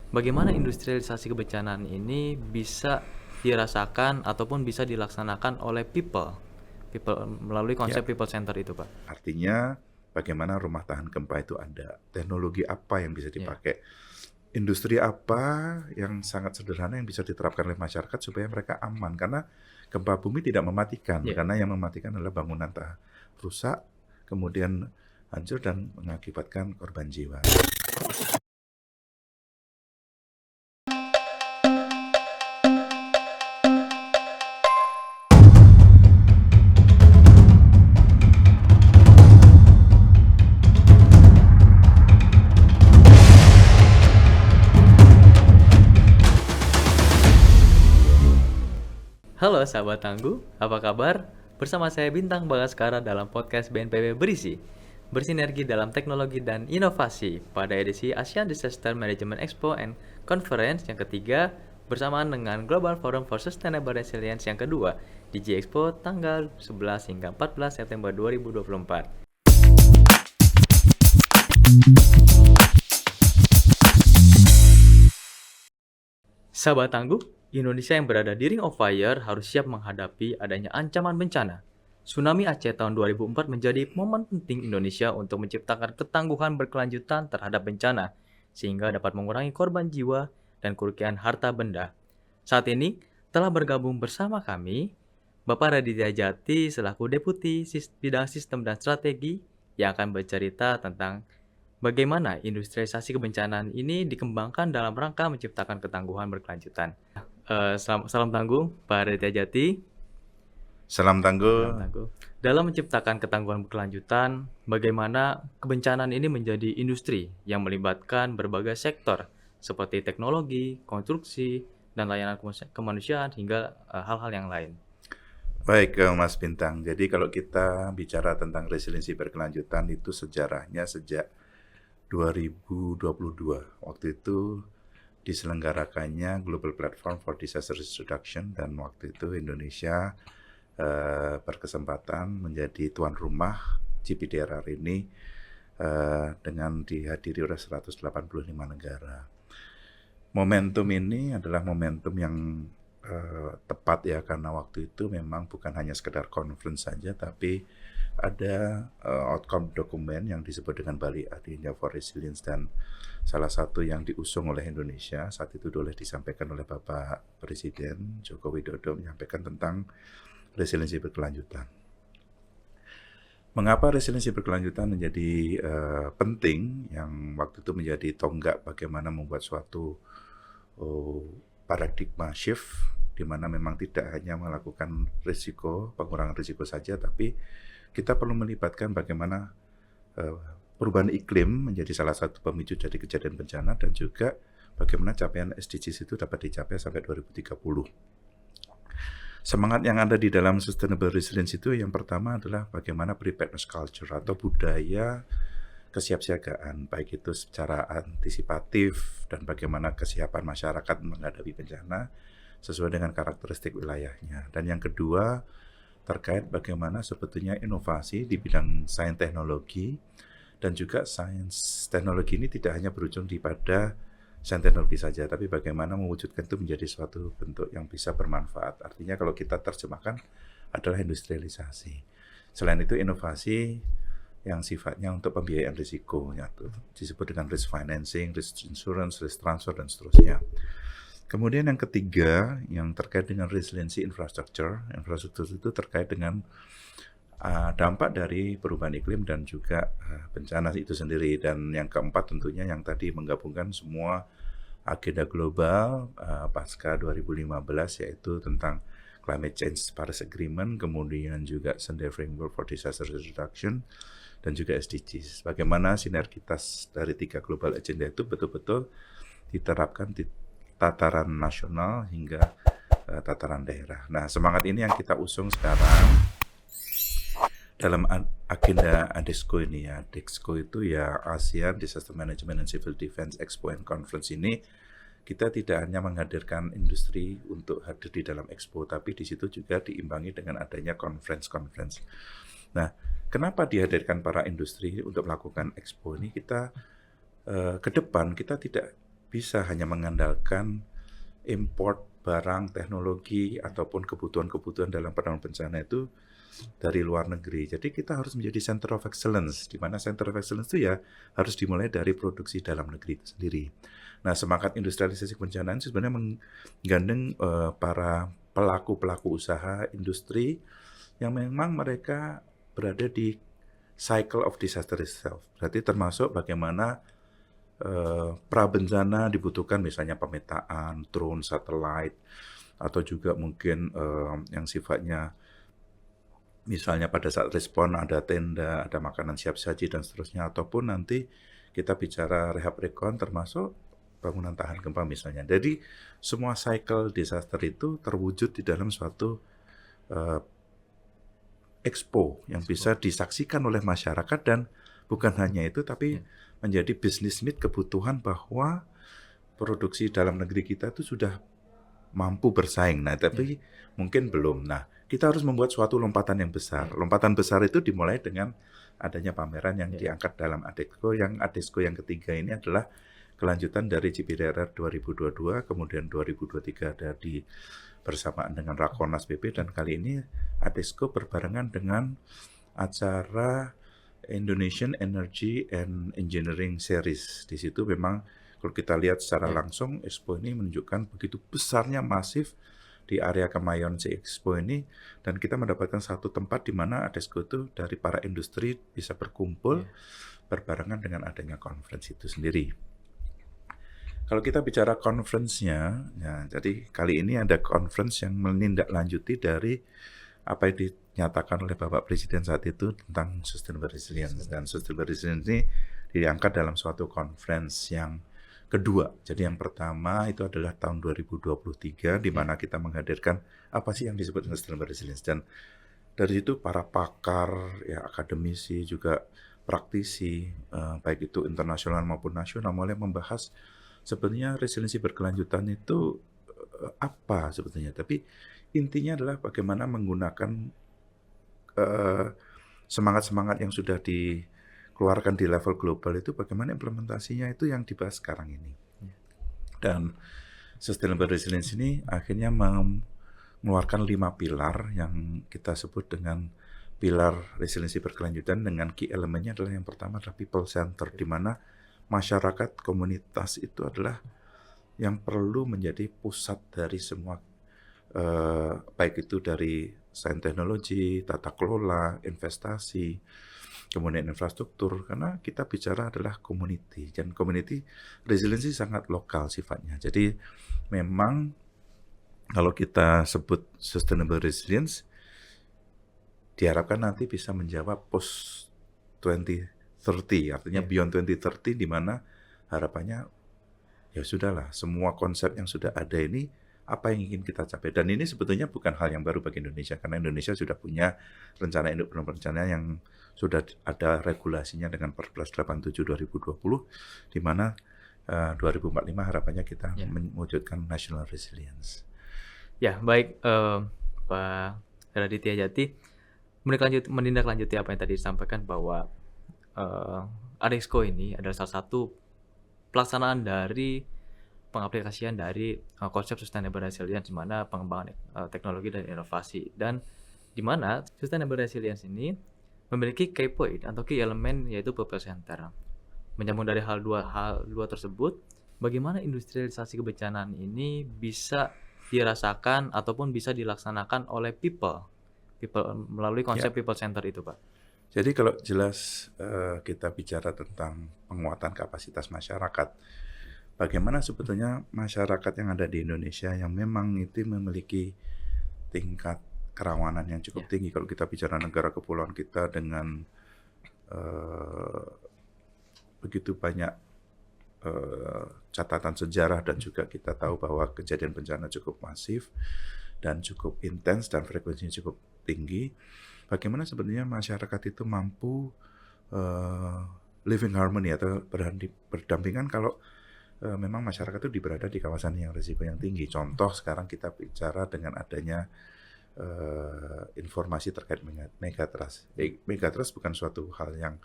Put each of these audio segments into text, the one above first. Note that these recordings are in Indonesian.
bagaimana industrialisasi kebencanaan ini bisa dirasakan ataupun bisa dilaksanakan oleh people melalui Ya, konsep people center itu, Pak. artinya bagaimana rumah tahan gempa itu ada, teknologi apa yang bisa Ya, dipakai, industri apa yang sangat sederhana yang bisa diterapkan oleh masyarakat supaya mereka aman. Karena gempa bumi tidak mematikan, ya. karena yang mematikan adalah bangunan rusak, kemudian hancur dan mengakibatkan korban jiwa. Halo sahabat Tangguh, apa kabar? Bersama saya Bintang Bagaskara dalam podcast BNPB Berisi, bersinergi dalam teknologi dan inovasi pada edisi Asian Disaster Management Expo and Conference yang ketiga bersamaan dengan Global Forum for Sustainable Resilience yang kedua di G-Expo tanggal 11 hingga 14 September 2024. Sahabat Tangguh, Indonesia yang berada di Ring of Fire harus siap menghadapi adanya ancaman bencana. Tsunami Aceh tahun 2004 menjadi momen penting Indonesia untuk menciptakan ketangguhan berkelanjutan terhadap bencana, sehingga dapat mengurangi korban jiwa dan kerugian harta benda. Saat ini, telah bergabung bersama kami, Bapak Raditya Jati selaku Deputi Bidang Sistem dan Strategi yang akan bercerita tentang bagaimana industrialisasi kebencanaan ini dikembangkan dalam rangka menciptakan ketangguhan berkelanjutan. Salam tangguh, Pak Raditya Jati. Salam Salam tangguh. tangguh. Dalam menciptakan ketangguhan berkelanjutan, bagaimana kebencanaan ini menjadi industri yang melibatkan berbagai sektor seperti teknologi, konstruksi, dan layanan kemanusiaan hingga hal-hal yang lain. Baik, Mas Bintang. Jadi kalau kita bicara tentang resiliensi berkelanjutan itu sejarahnya sejak 2022. Waktu itu diselenggarakannya Global Platform for Disaster Risk Reduction dan waktu itu Indonesia berkesempatan menjadi tuan rumah GPDRR ini dengan dihadiri oleh 185 negara. Momentum ini adalah momentum yang tepat ya, karena waktu itu memang bukan hanya sekedar conference saja, tapi ada outcome dokumen yang disebut dengan Bali Agenda for Resilience, dan salah satu yang diusung oleh Indonesia saat itu boleh disampaikan oleh Bapak Presiden Joko Widodo, menyampaikan tentang resiliensi berkelanjutan. Mengapa resiliensi berkelanjutan menjadi penting, yang waktu itu menjadi tonggak bagaimana membuat suatu paradigma shift, di mana memang tidak hanya melakukan risiko, pengurangan risiko saja, tapi kita perlu melibatkan bagaimana perubahan iklim menjadi salah satu pemicu dari kejadian bencana, dan juga bagaimana capaian SDGs itu dapat dicapai sampai 2030. Semangat yang ada di dalam Sustainable Resilience itu yang pertama adalah bagaimana preparedness culture atau budaya kesiapsiagaan, baik itu secara antisipatif dan bagaimana kesiapan masyarakat menghadapi bencana sesuai dengan karakteristik wilayahnya. Dan yang kedua terkait bagaimana sebetulnya inovasi di bidang sains teknologi, dan juga sains teknologi ini tidak hanya berujung di pada sains teknologi saja, tapi bagaimana mewujudkan itu menjadi suatu bentuk yang bisa bermanfaat. Artinya kalau kita terjemahkan adalah industrialisasi. Selain itu inovasi yang sifatnya untuk pembiayaan risiko, ya, disebut dengan risk financing, risk insurance, risk transfer, dan seterusnya. Kemudian yang ketiga yang terkait dengan resiliensi infrastruktur. Infrastruktur itu terkait dengan dampak dari perubahan iklim dan juga bencana itu sendiri. Dan yang keempat tentunya yang tadi menggabungkan semua agenda global pasca 2015, yaitu tentang Climate Change Paris Agreement, kemudian juga Sendai Framework for Disaster Reduction, dan juga SDGs. Bagaimana sinergitas dari tiga global agenda itu betul-betul diterapkan di tataran nasional hingga tataran daerah. Nah, semangat ini yang kita usung sekarang dalam agenda ADEXCO ini ya. ADEXCO itu ya ASEAN Disaster Management and Civil Defense Expo and Conference ini. Kita tidak hanya menghadirkan industri untuk hadir di dalam expo, tapi di situ juga diimbangi dengan adanya conference. Nah, kenapa dihadirkan para industri untuk melakukan expo ini? Kita ke depan kita tidak bisa hanya mengandalkan import barang, teknologi, ataupun kebutuhan-kebutuhan dalam penanggulangan bencana itu dari luar negeri. Jadi kita harus menjadi center of excellence, di mana center of excellence itu ya harus dimulai dari produksi dalam negeri itu sendiri. Nah, semangat industrialisasi kebencanaan sebenarnya menggandeng para pelaku-pelaku usaha industri yang memang mereka berada di cycle of disaster itself. Berarti termasuk bagaimana prabencana dibutuhkan misalnya pemetaan, drone, satelit, atau juga mungkin yang sifatnya misalnya pada saat respon ada tenda, ada makanan siap saji dan seterusnya, ataupun nanti kita bicara rehab recon termasuk bangunan tahan gempa misalnya. Jadi semua cycle disaster itu terwujud di dalam suatu uh, expo yang bisa disaksikan oleh masyarakat dan bukan hanya itu tapi menjadi business need kebutuhan bahwa produksi dalam negeri kita itu sudah mampu bersaing. Nah, tapi mungkin belum. Nah, kita harus membuat suatu lompatan yang besar. Lompatan besar itu dimulai dengan adanya pameran yang diangkat dalam Adexco. Yang Adexco yang ketiga ini adalah kelanjutan dari JPDRR 2022, kemudian 2023 ada di bersamaan dengan Rakornas PP, dan kali ini Adexco berbarengan dengan acara Indonesian Energy and Engineering Series. Di situ memang kalau kita lihat secara langsung, Expo ini menunjukkan begitu besarnya masif di area Kemayoran Expo ini, dan kita mendapatkan satu tempat di mana Adexco itu dari para industri bisa berkumpul berbarengan dengan adanya conference itu sendiri. Kalau kita bicara conference-nya, ya, jadi kali ini ada conference yang menindaklanjuti dari apa yang dinyatakan oleh Bapak Presiden saat itu tentang sustainable resilience. Dan sustainable resilience ini diangkat dalam suatu conference yang kedua. Jadi yang pertama itu adalah tahun 2023 di mana kita menghadirkan apa sih yang disebut sustainable resilience, dan dari situ para pakar, ya akademisi juga praktisi baik itu internasional maupun nasional mulai membahas sebenarnya resiliensi berkelanjutan itu apa sebetulnya. Tapi intinya adalah bagaimana menggunakan semangat-semangat yang sudah dikeluarkan di level global itu, bagaimana implementasinya itu yang dibahas sekarang ini. Dan sustainable resilience ini akhirnya mengeluarkan 5 pilar yang kita sebut dengan pilar resiliensi berkelanjutan, dengan key elemennya adalah yang pertama adalah people center, di mana masyarakat komunitas itu adalah yang perlu menjadi pusat dari semua baik itu dari sains teknologi, tata kelola, investasi, kemudian infrastruktur, karena kita bicara adalah community, dan community resiliensi sangat lokal sifatnya. Jadi memang kalau kita sebut sustainable resilience, diharapkan nanti bisa menjawab post 2030, artinya beyond 2030, di mana harapannya ya sudahlah, semua konsep yang sudah ada ini apa yang ingin kita capai. Dan ini sebetulnya bukan hal yang baru bagi Indonesia, karena Indonesia sudah punya rencana induk perencana yang sudah ada regulasinya dengan Perpres 87 2020, di mana 2045 harapannya kita mewujudkan national resilience. Ya, baik Pak Raditya Jati, menindaklanjuti apa yang tadi disampaikan bahwa Adexco ini adalah salah satu pelaksanaan dari pengaplikasian dari konsep sustainable resilience, di mana pengembangan teknologi dan inovasi, dan di mana sustainable resilience ini memiliki key point atau key element, yaitu people center. Menyambung dari hal dua tersebut, bagaimana industrialisasi kebencanaan ini bisa dirasakan ataupun bisa dilaksanakan oleh people melalui konsep people center itu, Pak. Jadi kalau jelas kita bicara tentang penguatan kapasitas masyarakat, bagaimana sebetulnya masyarakat yang ada di Indonesia yang memang itu memiliki tingkat kerawanan yang cukup tinggi. Kalau kita bicara negara kepulauan kita dengan begitu banyak catatan sejarah, dan juga kita tahu bahwa kejadian bencana cukup masif dan cukup intens dan frekuensinya cukup tinggi. Bagaimana sebenarnya masyarakat itu mampu living harmony atau berdampingan kalau memang masyarakat itu berada di kawasan yang risiko yang tinggi. Contoh sekarang kita bicara dengan adanya informasi terkait megatrust. Megatrust bukan suatu hal yang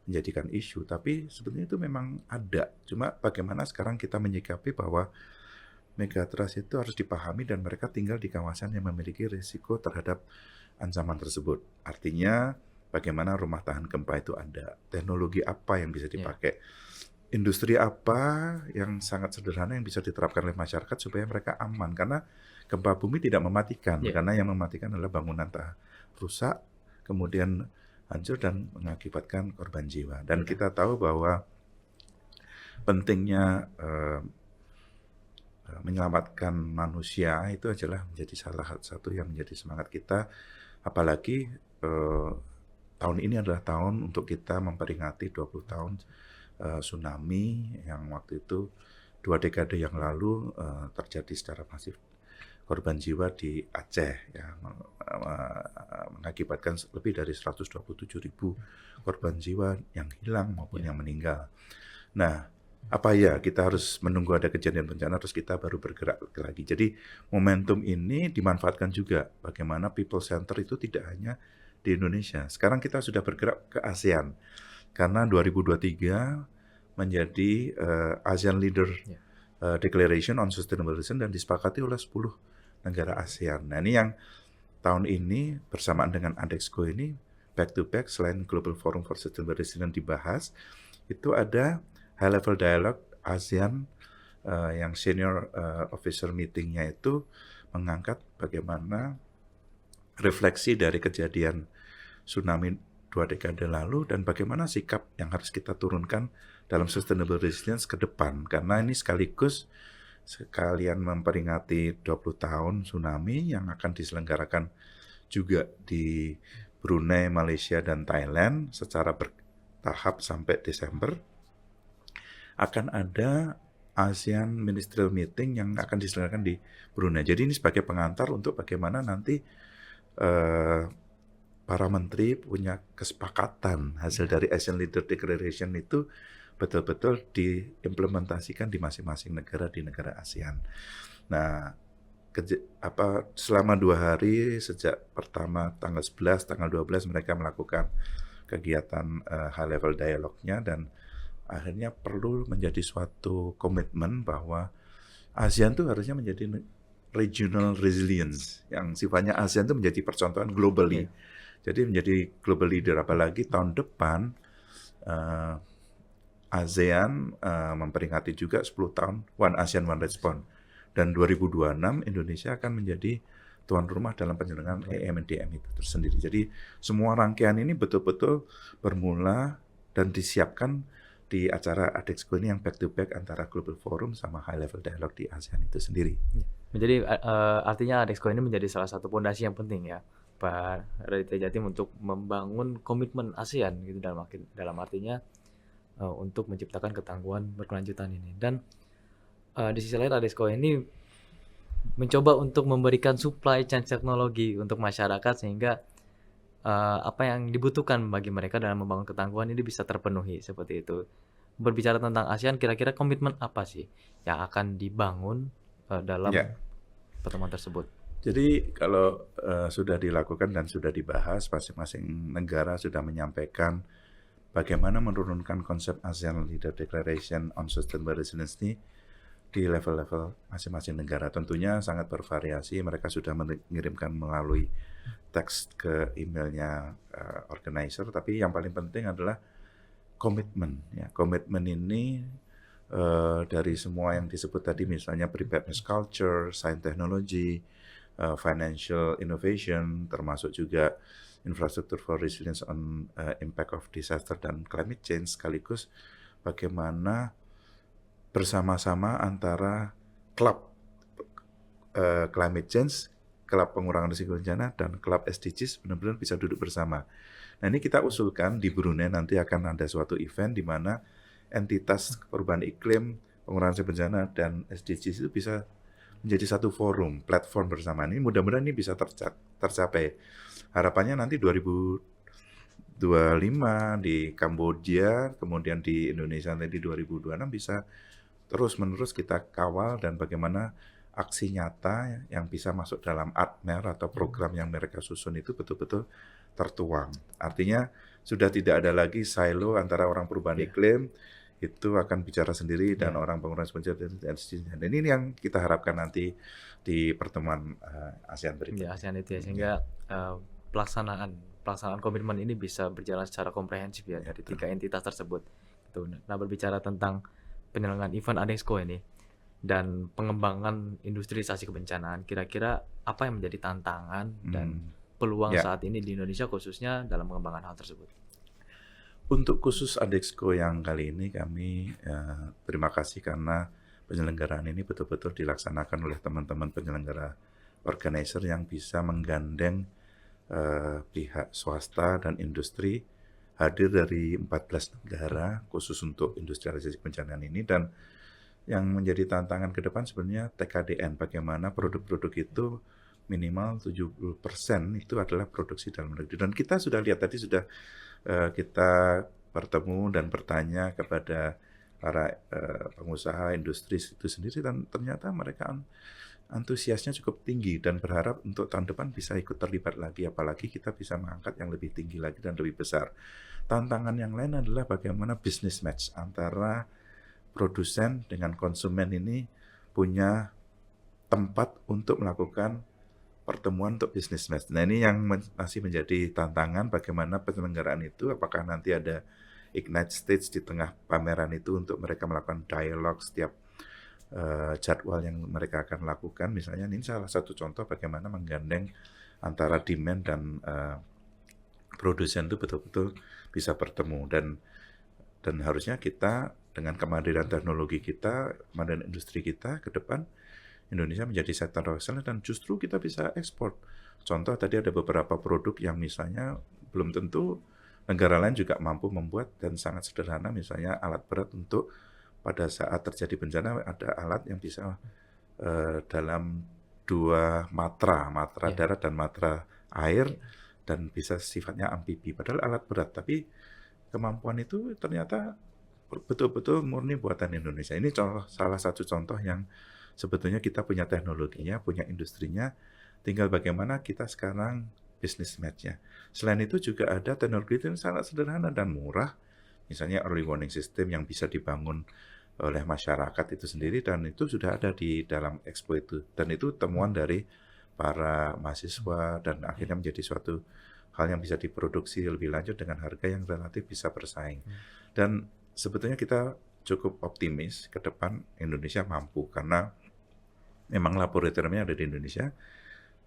menjadikan isu, tapi sebetulnya itu memang ada. Cuma bagaimana sekarang kita menyikapi bahwa megatrust itu harus dipahami dan mereka tinggal di kawasan yang memiliki risiko terhadap ancaman tersebut. Artinya bagaimana rumah tahan gempa itu ada, teknologi apa yang bisa Ya, dipakai, industri apa yang sangat sederhana yang bisa diterapkan oleh masyarakat supaya mereka aman. Karena gempa bumi tidak mematikan, ya, karena yang mematikan adalah bangunan rusak, kemudian hancur dan mengakibatkan korban jiwa. Dan benar. kita tahu bahwa pentingnya menyelamatkan manusia itu adalah menjadi salah satu yang menjadi semangat kita. Apalagi tahun ini adalah tahun untuk kita memperingati 20 tahun tsunami yang waktu itu 2 dekade yang lalu terjadi secara masif, korban jiwa di Aceh ya, mengakibatkan lebih dari 127.000 korban jiwa yang hilang maupun Ya, yang meninggal. Nah, apa ya kita harus menunggu ada kejadian bencana terus kita baru bergerak lagi. Jadi momentum ini dimanfaatkan juga bagaimana people center itu tidak hanya di Indonesia. Sekarang kita sudah bergerak ke ASEAN karena 2023 menjadi ASEAN Leader ya, Declaration on Sustainable Development dan disepakati oleh 10 negara ASEAN. Nah, ini yang tahun ini bersamaan dengan ADEXCO ini back to back selain Global Forum for Sustainable Resilience dibahas, itu ada high level dialogue ASEAN yang senior officer meetingnya itu mengangkat bagaimana refleksi dari kejadian tsunami 2 dekade lalu dan bagaimana sikap yang harus kita turunkan dalam sustainable resilience ke depan. Karena ini sekaligus sekalian memperingati 20 tahun tsunami yang akan diselenggarakan juga di Brunei, Malaysia, dan Thailand secara bertahap sampai Desember. Akan ada ASEAN Ministerial Meeting yang akan diselenggarakan di Brunei. Jadi ini sebagai pengantar untuk bagaimana nanti para menteri punya kesepakatan hasil dari ASEAN Leader Declaration itu betul-betul diimplementasikan di masing-masing negara di negara ASEAN. Nah, selama 2 hari sejak pertama tanggal 11, tanggal 12 mereka melakukan kegiatan high level dialog-nya dan akhirnya perlu menjadi suatu komitmen bahwa ASEAN itu harusnya menjadi regional resilience yang sifatnya ASEAN itu menjadi percontohan globally. ya, Jadi menjadi global leader apalagi tahun depan ASEAN memperingati juga 10 tahun One ASEAN One Response dan 2026 Indonesia akan menjadi tuan rumah dalam penyelenggaraan EMDM itu tersendiri. Jadi semua rangkaian ini betul-betul bermula dan disiapkan di acara ADEXCO ini yang back to back antara Global Forum sama High Level Dialogue di ASEAN itu sendiri. ya. Menjadi artinya ADEXCO ini menjadi salah satu pondasi yang penting ya, Pak Raditya Jatim, untuk membangun komitmen ASEAN gitu dalam artinya untuk menciptakan ketangguhan berkelanjutan ini. Dan di sisi lain ADEXCO ini mencoba untuk memberikan supply chain teknologi untuk masyarakat sehingga apa yang dibutuhkan bagi mereka dalam membangun ketangguhan ini bisa terpenuhi seperti itu. Berbicara tentang ASEAN, kira-kira komitmen apa sih yang akan dibangun dalam Ya. pertemuan tersebut? Jadi kalau sudah dilakukan dan sudah dibahas, masing-masing negara sudah menyampaikan bagaimana menurunkan konsep ASEAN Leader Declaration on Sustainable Resilience ini di level-level masing-masing negara. Tentunya sangat bervariasi, mereka sudah mengirimkan melalui teks ke emailnya organizer, tapi yang paling penting adalah komitmen. Ya. Komitmen ini dari semua yang disebut tadi, misalnya preparedness culture, science technology, financial innovation, termasuk juga infrastructure for resilience on impact of disaster dan climate change, sekaligus bagaimana bersama-sama antara klub climate change, klub pengurangan risiko bencana, dan klub SDGs benar-benar bisa duduk bersama. Nah, ini kita usulkan di Brunei nanti akan ada suatu event di mana entitas perubahan iklim, pengurangan risiko bencana, dan SDGs itu bisa menjadi satu forum, platform bersama. Ini mudah-mudahan ini bisa tercapai. Harapannya nanti 2025 di Kamboja, kemudian di Indonesia nanti 2026 bisa terus-menerus kita kawal dan bagaimana aksi nyata yang bisa masuk dalam ADMER atau program yang mereka susun itu betul-betul tertuang. Artinya sudah tidak ada lagi silo antara orang perubahan Iya, iklim itu akan bicara sendiri dan iya. orang pengurangan sumber dan seterusnya. Dan ini yang kita harapkan nanti di pertemuan ASEAN Di berikutnya. ASEAN itu ya, Ya, sehingga eee, pelaksanaan pelaksanaan komitmen ini bisa berjalan secara komprehensif ya ya dari betul. 3 entitas tersebut, gitu. Nah, berbicara tentang penyelenggaraan event Adexco ini dan pengembangan industrialisasi kebencanaan, kira-kira apa yang menjadi tantangan dan Hmm, peluang ya, saat ini di Indonesia khususnya dalam mengembangkan hal tersebut? untuk khusus Adexco yang kali ini kami terima kasih karena penyelenggaraan ini betul-betul dilaksanakan oleh teman-teman penyelenggara organizer yang bisa menggandeng pihak swasta dan industri hadir dari 14 negara khusus untuk industrialisasi kebencanaan ini dan yang menjadi tantangan ke depan sebenarnya TKDN, bagaimana produk-produk itu minimal 70% itu adalah produksi dalam negeri. Dan kita sudah lihat tadi sudah kita bertemu dan bertanya kepada para pengusaha industri itu sendiri dan ternyata mereka antusiasnya cukup tinggi dan berharap untuk tahun depan bisa ikut terlibat lagi, apalagi kita bisa mengangkat yang lebih tinggi lagi dan lebih besar. Tantangan yang lain adalah bagaimana business match antara produsen dengan konsumen ini punya tempat untuk melakukan pertemuan untuk business match. Nah ini yang masih menjadi tantangan bagaimana penyelenggaraan itu, apakah nanti ada Ignite Stage di tengah pameran itu untuk mereka melakukan dialog setiap jadwal yang mereka akan lakukan. Misalnya ini salah satu contoh bagaimana menggandeng antara demand dan produsen itu betul-betul bisa bertemu dan harusnya kita dengan kemandirian teknologi kita, kemandirian industri kita ke depan Indonesia menjadi center of excellence dan justru kita bisa ekspor. Contoh tadi ada beberapa produk yang misalnya belum tentu negara lain juga mampu membuat dan sangat sederhana misalnya alat berat untuk pada saat terjadi bencana ada alat yang bisa dalam dua matra Iya, darat dan matra air iya. dan bisa sifatnya amfibi. Padahal alat berat, tapi kemampuan itu ternyata betul-betul murni buatan Indonesia. Ini salah satu contoh yang sebetulnya kita punya teknologinya, punya industrinya, tinggal bagaimana kita sekarang business match-nya. Selain itu juga ada teknologi yang sangat sederhana dan murah, misalnya early warning system yang bisa dibangun oleh masyarakat itu sendiri dan itu sudah ada di dalam Expo itu. Dan itu temuan dari para mahasiswa dan Iya. akhirnya menjadi suatu hal yang bisa diproduksi lebih lanjut dengan harga yang relatif bisa bersaing. Dan sebetulnya kita cukup optimis ke depan Indonesia mampu karena memang laboratoriumnya ada di Indonesia,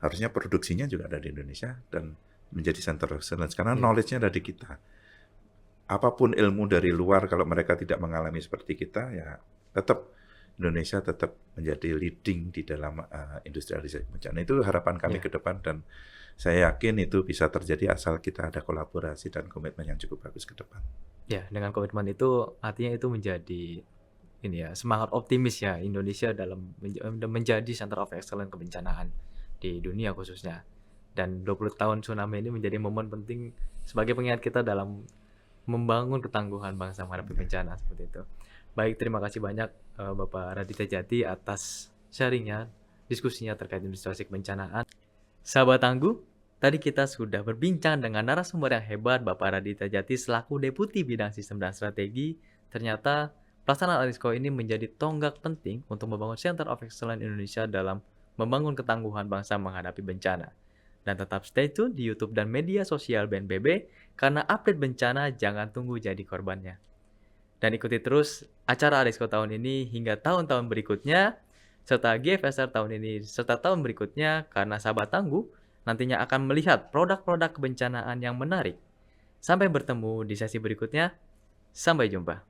harusnya produksinya juga ada di Indonesia dan menjadi center of excellence karena Iya. knowledge-nya ada di kita. Apapun ilmu dari luar kalau mereka tidak mengalami seperti kita ya tetap Indonesia tetap menjadi leading di dalam industrialisasi bencana. Itu harapan kami Iya. ke depan dan saya yakin itu bisa terjadi asal kita ada kolaborasi dan komitmen yang cukup bagus ke depan. Ya, dengan komitmen itu artinya itu menjadi ini ya, semangat optimis ya Indonesia dalam menjadi center of excellence kebencanaan di dunia khususnya. Dan 20 tahun tsunami ini menjadi momen penting sebagai pengingat kita dalam membangun ketangguhan bangsa menghadapi Ya. bencana seperti itu. Baik, terima kasih banyak Bapak Raditya Jati atas sharingnya, diskusinya terkait administrasi kebencanaan. Sahabat Tangguh, tadi kita sudah berbincang dengan narasumber yang hebat Bapak Raditya Jati selaku Deputi Bidang Sistem dan Strategi. Ternyata pelaksanaan Arisco ini menjadi tonggak penting untuk membangun Center of Excellence Indonesia dalam membangun ketangguhan bangsa menghadapi bencana. Dan tetap stay tune di YouTube dan media sosial BNPB karena update bencana jangan tunggu jadi korbannya. Dan ikuti terus acara Arisco tahun ini hingga tahun-tahun berikutnya, serta GFSR tahun ini serta tahun berikutnya karena sahabat tangguh nantinya akan melihat produk-produk kebencanaan yang menarik. Sampai bertemu di sesi berikutnya. Sampai jumpa.